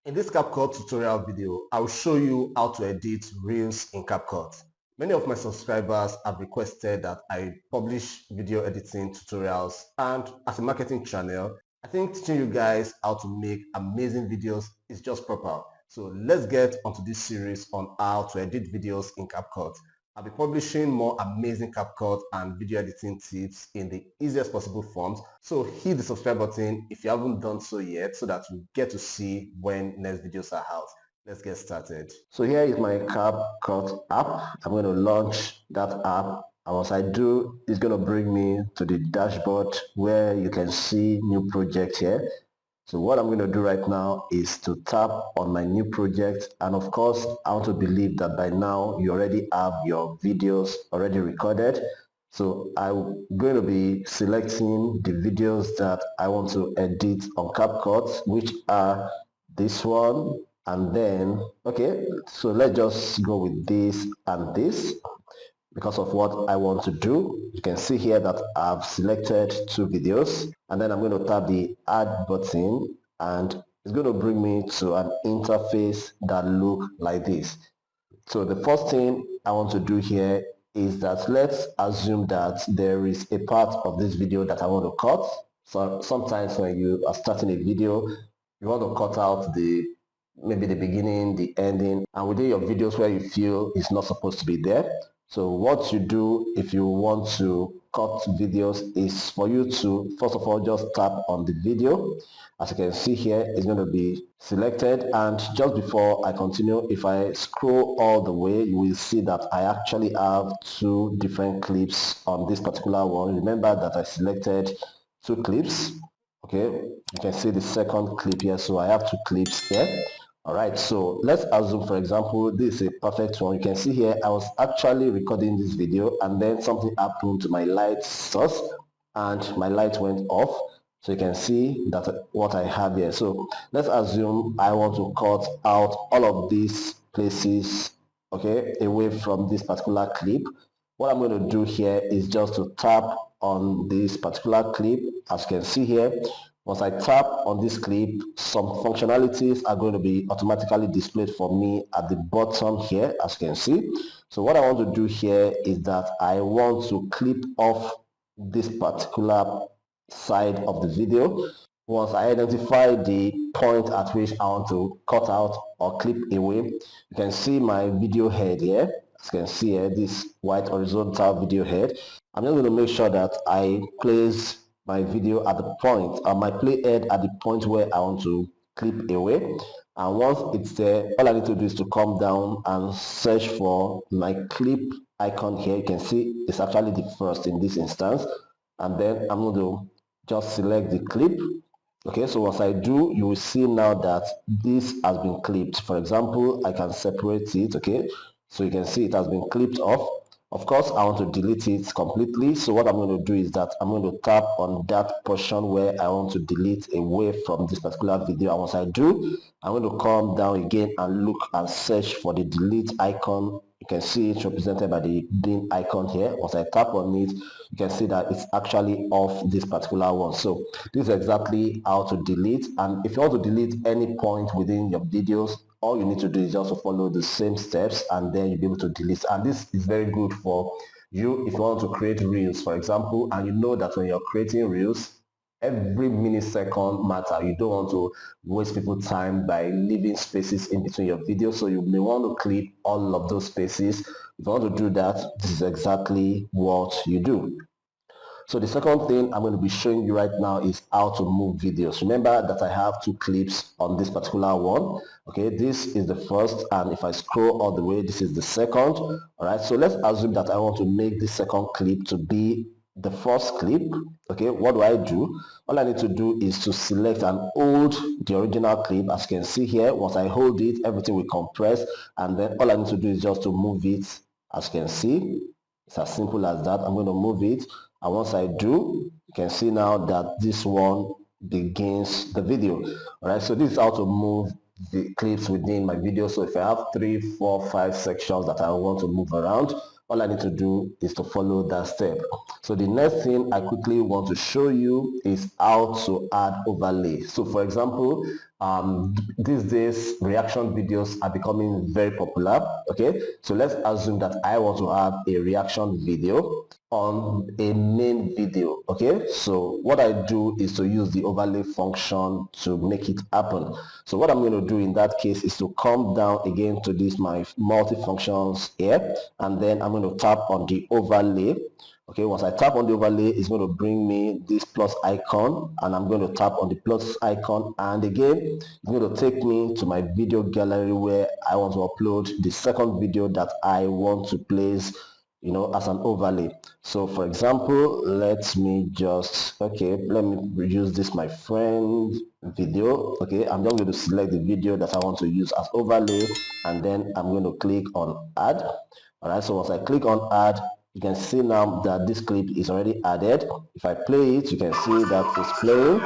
In this CapCut tutorial video, I will show you how to edit Reels in CapCut. Many of my subscribers have requested that I publish video editing tutorials, and as a marketing channel, I think teaching you guys how to make amazing videos is just proper. So let's get onto this series on how to edit videos in CapCut. I'll be publishing more amazing CapCut and video editing tips in the easiest possible forms. So hit the subscribe button if you haven't done so yet so that you get to see when next videos are out. Let's get started. So here is my CapCut app. I'm going to launch that app. And once I do, it's going to bring me to the dashboard where you can see new project here. So what I'm going to do right now is to tap on my new project, and of course I want to believe that by now you already have your videos already recorded. So I'm going to be selecting the videos that I want to edit on CapCut, which are this one, and then okay, so let's just go with this and this because of what I want to do. You can see here that I've selected two videos, and then I'm going to tap the add button, and it's going to bring me to an interface that look like this. So the first thing I want to do here is that let's assume that there is a part of this video that I want to cut. So sometimes when you are starting a video, you want to cut out maybe the beginning, the ending, and within your videos where you feel it's not supposed to be there. So what you do if you want to cut videos is for you to first of all just tap on the video. As you can see here, it's going to be selected, and just before I continue, if I scroll all the way, you will see that I actually have two different clips on this particular one. Remember that I selected two clips. Okay, you can see the second clip here, so I have two clips here. All right, so let's assume, for example, this is a perfect one. You can see here I was actually recording this video, and then something happened to my light source and my light went off. So you can see that what I have here. So let's assume I want to cut out all of these places, okay, away from this particular clip. What I'm going to do here is just to tap on this particular clip. As you can see here, once I tap on this clip, some functionalities are going to be automatically displayed for me at the bottom here, as you can see. So what I want to do here is that I want to clip off this particular side of the video. Once I identify the point at which I want to cut out or clip away, you can see my video head here. As you can see here, this white horizontal video head. I'm just going to make sure that I place my video at the point, my playhead at the point where I want to clip away. And once it's there, all I need to do is to come down and search for my clip icon here. You can see it's actually the first in this instance. And then I'm going to just select the clip. Okay, so once I do, you will see now that this has been clipped. For example, I can separate it. Okay, so you can see it has been clipped off. Of course, I want to delete it completely. So what I'm going to do is that I'm going to tap on that portion where I want to delete away from this particular video. And once I do, I'm going to come down again and look and search for the delete icon. You can see it represented by the green icon here. Once I tap on it, you can see that it's actually off this particular one. So this is exactly how to delete. And if you want to delete any point within your videos, all you need to do is just to follow the same steps, and then you'll be able to delete. And this is very good for you if you want to create reels, for example, and you know that when you're creating reels, every millisecond matter. You don't want to waste people's time by leaving spaces in between your videos, so you may want to clip all of those spaces. If you want to do that, this is exactly what you do. So the second thing I'm going to be showing you right now is how to move videos. Remember that I have two clips on this particular one. Okay, this is the first, and if I scroll all the way, this is the second. All right, so let's assume that I want to make this second clip to be the first clip. Okay, what do I do? All I need to do is to select and hold the original clip. As you can see here, once I hold it, everything will compress, and then all I need to do is just to move it. As you can see, it's as simple as that. I'm going to move it, and once I do, you can see now that this one begins the video. All right, so this is how to move the clips within my video. So if I have 3, 4, 5 sections that I want to move around, all I need to do is to follow that step. So the next thing I quickly want to show you is how to add overlay. So for example, these days reaction videos are becoming very popular. Okay, so let's assume that I want to have a reaction video on a main video. Okay, so what I do is to use the overlay function to make it happen. So what I'm going to do in that case is to come down again to this my multi-functions here, and then I'm going to tap on the overlay. Okay, once I tap on the overlay, it's going to bring me this plus icon, and I'm going to tap on the plus icon, and again it's going to take me to my video gallery where I want to upload the second video that I want to place, you know, as an overlay. So for example, let me use this my friend video. Okay, I'm just going to select the video that I want to use as overlay, and then I'm going to click on add. All right, so once I click on add, you can see now that this clip is already added. If I play it, you can see that it's playing.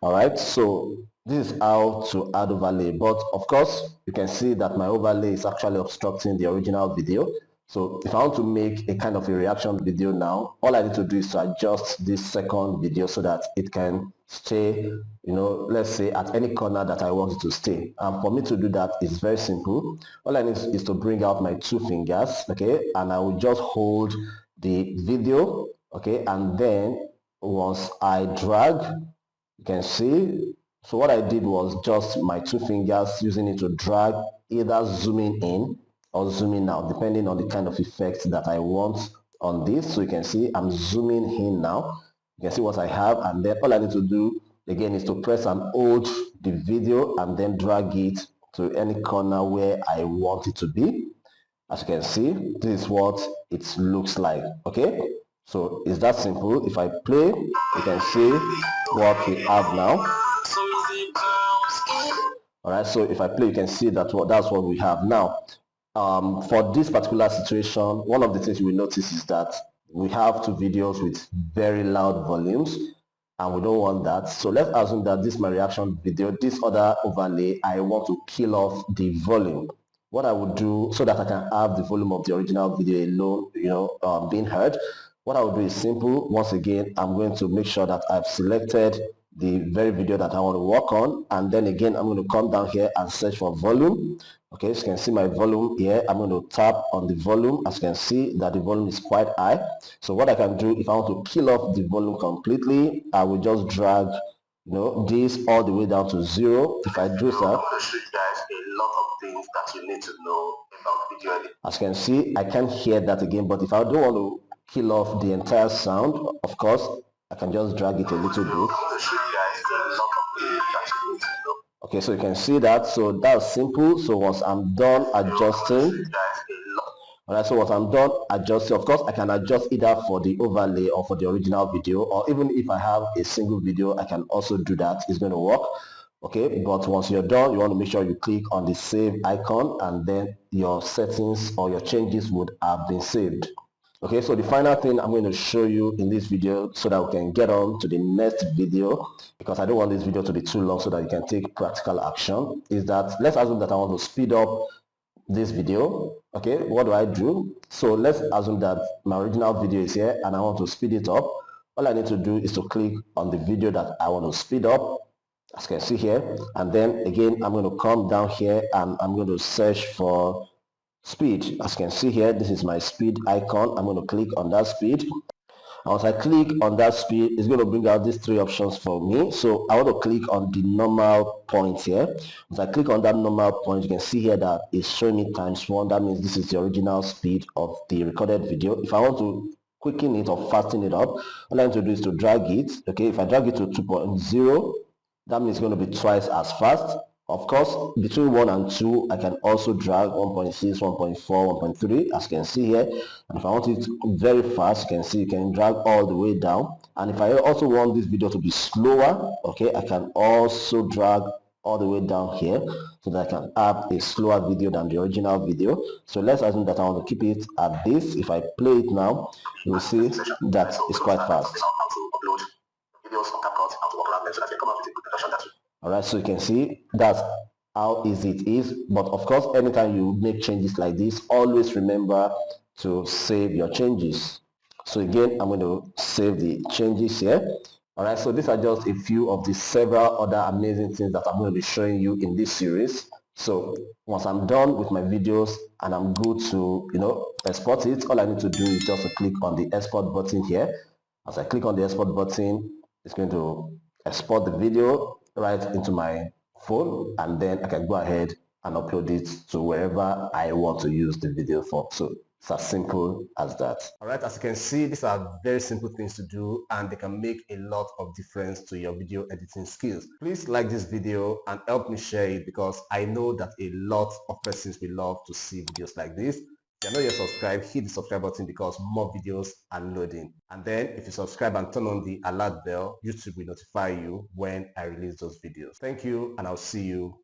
All right, so this is how to add overlay, but of course you can see that my overlay is actually obstructing the original video. So if I want to make a kind of a reaction video now, all I need to do is to adjust this second video so that it can stay, you know, let's say at any corner that I want it to stay. And for me to do that is very simple. All I need is to bring out my two fingers, okay, and I will just hold the video, okay, and then once I drag, you can see, so what I did was just my two fingers using it to drag, either zooming in or zooming out depending on the kind of effect that I want on this. So you can see I'm zooming in now. You can see what I have, and then all I need to do again is to press and hold the video and then drag it to any corner where I want it to be. As you can see, this is what it looks like. Okay, so it's that simple. If I play, you can see what we have now. All right, so if I play, you can see that that's what we have now. For this particular situation, one of the things you will notice is that we have two videos with very loud volumes, and we don't want that. So let's assume that this is my reaction video, this other overlay, I want to kill off the volume. What I would do so that I can have the volume of the original video alone, you know, being heard, what I would do is simple. Once again, I'm going to make sure that I've selected the very video that I want to work on, and then again I'm going to come down here and search for volume. Okay, so you can see my volume here. I'm going to tap on the volume. As you can see that the volume is quite high. So what I can do, if I want to kill off the volume completely, I will just drag, you know, this all the way down to 0. If I do that, I'm going to show you guys a lot of things that you need to know about video editing. As you can see, I can't hear that again, but if I don't want to kill off the entire sound, of course I can just drag it a little bit. Okay, so you can see that. So that's simple. So once I'm done adjusting, alright, so once I'm done adjusting, of course I can adjust either for the overlay or for the original video, or even if I have a single video, I can also do that. It's going to work. Okay, but once you're done, you want to make sure you click on the save icon, and then your settings or your changes would have been saved. Okay, so the final thing I'm going to show you in this video, so that we can get on to the next video, because I don't want this video to be too long so that you can take practical action, is that let's assume that I want to speed up this video. Okay, what do I do? So let's assume that my original video is here and I want to speed it up. All I need to do is to click on the video that I want to speed up, as you can see here, and then again I'm going to come down here and I'm going to search for speed. As you can see here, this is my speed icon. I'm going to click on that speed. Once I click on that speed, it's going to bring out these three options for me. So I want to click on the normal point here. Once I click on that normal point, you can see here that it's showing me ×1. That means this is the original speed of the recorded video. If I want to quicken it or fasten it up, all I need to do is to drag it. Okay, if I drag it to 2.0, that means it's going to be twice as fast. Of course, between 1 and 2, I can also drag 1.6, 1.4, 1.3, as you can see here. And if I want it very fast, you can see you can drag all the way down. And if I also want this video to be slower, okay, I can also drag all the way down here so that I can have a slower video than the original video. So let's assume that I want to keep it at this. If I play it now, you will see that it's quite fast. Alright, so you can see that's how easy it is. But of course, anytime you make changes like this, always remember to save your changes. So again, I'm going to save the changes here. Alright, so these are just a few of the several other amazing things that I'm going to be showing you in this series. So once I'm done with my videos and I'm good to, export it, all I need to do is just to click on the export button here. As I click on the export button, it's going to export the video right into my phone, and then I can go ahead and upload it to wherever I want to use the video for. So it's as simple as that. Alright, as you can see, these are very simple things to do and they can make a lot of difference to your video editing skills. Please like this video and help me share it, because I know that a lot of persons will love to see videos like this. If you're not yet subscribed, hit the subscribe button because more videos are loading. And then if you subscribe and turn on the alert bell, YouTube will notify you when I release those videos. Thank you, and I'll see you